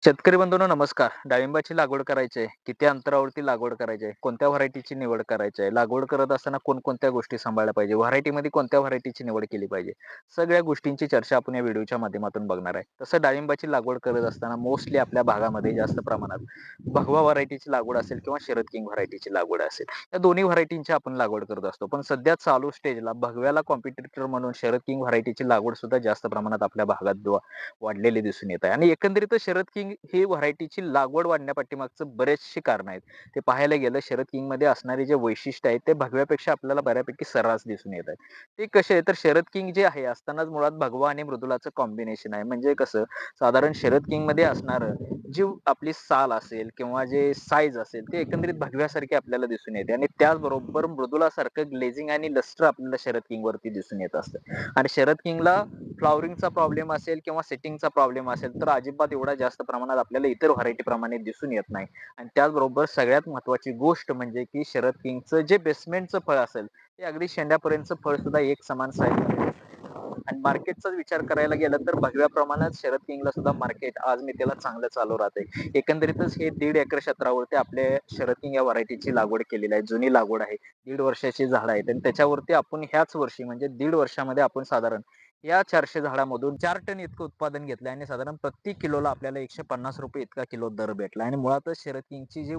शेतकरी बंधूंनो नमस्कार. डाळिंबाची लागवड करायची आहे. किती अंतरावरती लागवड करायची आहे? कोणत्या व्हरायटीची निवड करायची आहे? लागवड करत असताना कोणकोणत्या गोष्टी सांभाळल्या पाहिजे? व्हरायटीमध्ये कोणत्या व्हरायटीची निवड केली पाहिजे? सगळ्या गोष्टींची चर्चा आपण या व्हिडिओच्या माध्यमातून बघणार आहे. तसं डाळिंबाची लागवड करत असताना मोस्टली आपल्या भागामध्ये जास्त प्रमाणात भगवा व्हरायटीची लागवड असेल किंवा शरद किंग व्हरायटीची लागवड असेल. या दोन्ही व्हरायटींची आपण लागवड करत असतो. पण सध्या चालू स्टेजला भगव्याला कॉम्पिटिटर म्हणून शरद किंग व्हरायटीची लागवड सुद्धा जास्त प्रमाणात आपल्या भागात वाढलेले दिसून येत आहे आणि एकंदरीतच शरद किंग ही व्हरायटीची लागवड वाढण्यापाठीमागचं बरेचशी कारणं आहेत. ते पाहायला गेलं शरद किंगमध्ये असणारे जे वैशिष्ट्य आहेत ते भगव्यापेक्षा आपल्याला बऱ्यापैकी सर्रास दिसून येत आहेत. ते कसे आहे तर शरद किंग जे आहे असतानाच मुळात भगवा आणि मृदुलाचं कॉम्बिनेशन आहे. म्हणजे कसं साधारण शरद किंगमध्ये असणारं जी आपली साल असेल किंवा जे साईज असेल ते एकंदरीत भगव्यासारखे आपल्याला दिसून येते आणि त्याचबरोबर मृदुलासारखं ग्लेझिंग आणि लस्टर आपल्याला शरद किंग वरती दिसून येत असतं. आणि शरद किंगला फ्लॉवरिंगचा प्रॉब्लेम असेल किंवा सेटिंगचा प्रॉब्लेम असेल तर अजिबात एवढा जास्त प्रमाणात आपल्याला इतर व्हरायटी प्रमाणे दिसून येत नाही. आणि त्याचबरोबर सगळ्यात महत्त्वाची गोष्ट म्हणजे की शरद किंगचं जे बेसमेंटचं फळ असेल ते अगदी शेंड्यापर्यंतचं फळ सुद्धा एक समान साईजमध्ये आणि मार्केटचा विचार करायला गेला तर भगव्या प्रमाणात शरद किंगला सुद्धा मार्केट आज मी त्याला चांगलं चालू राहते. एकंदरीतच हे 1.5 एकर क्षेत्रावरती आपले शरद किंग या व्हरायटीची लागवड केलेली आहे. जुनी लागवड आहे. 1.5 वर्षाची झाडं आहेत आणि त्याच्यावरती आपण ह्याच वर्षी म्हणजे 1.5 वर्षामध्ये आपण साधारण या 400 झाडामधून 4 टन इतकं उत्पादन घेतलं आणि साधारण प्रति किलोला आपल्याला ₹150 इतका किलो दर भेटला आणि मुळातच शरद किंगची जी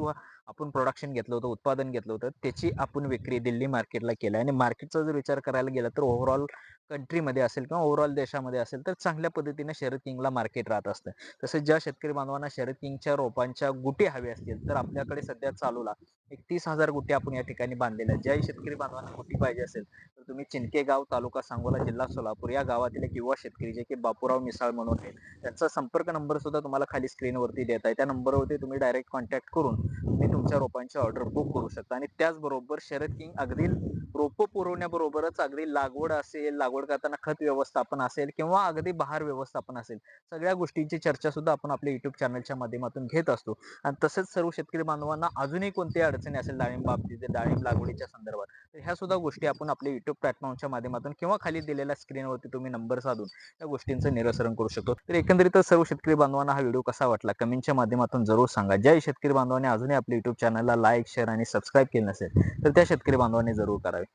आपण प्रोडक्शन घेतलं होतं, उत्पादन घेतलं होतं, त्याची आपण विक्री दिल्ली मार्केटला केली आणि मार्केटचा जर विचार करायला गेला तर ओव्हरऑल कंट्रीमध्ये असेल किंवा ओव्हरऑल देशामध्ये असेल तर चांगल्या पद्धतीने शरद किंगला मार्केट राहत असतं. तसेच ज्या शेतकरी बांधवांना शरद किंगच्या रोपांच्या गुटी हवे असतील तर आपल्याकडे सध्या चालूला एक 30,000 गुटी आपण या ठिकाणी बांधलेल्या आहेत. ज्याही शेतकरी बांधवांना गुटी पाहिजे असेल तर तुम्ही चिनकेगाव, तालुका सांगोला, जिल्हा सोलापूर या गावातील एक युवा शेतकरी जे की बापूराव मिसाळ म्हणून आहेत, त्यांचा संपर्क नंबर सुद्धा तुम्हाला खाली स्क्रीनवरती देत आहे. त्या नंबरवरती तुम्ही डायरेक्ट कॉन्टॅक्ट करून तुम्ही तुमच्या रोपांची ऑर्डर बुक करू शकता आणि त्याचबरोबर शरद किंग अगदी रोपं पुरवण्याबरोबरच अगदी लागवड असेल, लागवड करताना खत व्यवस्थापन असेल किंवा अगदी बहार व्यवस्थापन असेल, सगळ्या गोष्टींची चर्चा सुद्धा आपण आपल्या YouTube चॅनलच्या माध्यमातून घेत असतो. आणि तसेच सर्व शेतकरी बांधवांना अजूनही कोणत्याही अडचणी असेल डाळिंब बाबतीत, डाळिंब लागवडीच्या संदर्भात, तर ह्या सुद्धा गोष्टी आपण आपल्या YouTube प्लॅटफॉर्मच्या माध्यमातून किंवा खाली दिलेल्या स्क्रीनवरती तुम्ही नंबर साधून या गोष्टींचं निरसन करू शकतो. तर एकंदरीतच सर्व शेतकरी बांधवांना हा व्हिडिओ कसा वाटला कमेंटच्या माध्यमातून जरूर सांगा. ज्या शेतकरी बांधवांनी अजूनही आपल्या YouTube चॅनलला लाईक, शेअर आणि सबस्क्राईब केले नसेल तर त्या शेतकरी बांधवांनी जरूर करावे.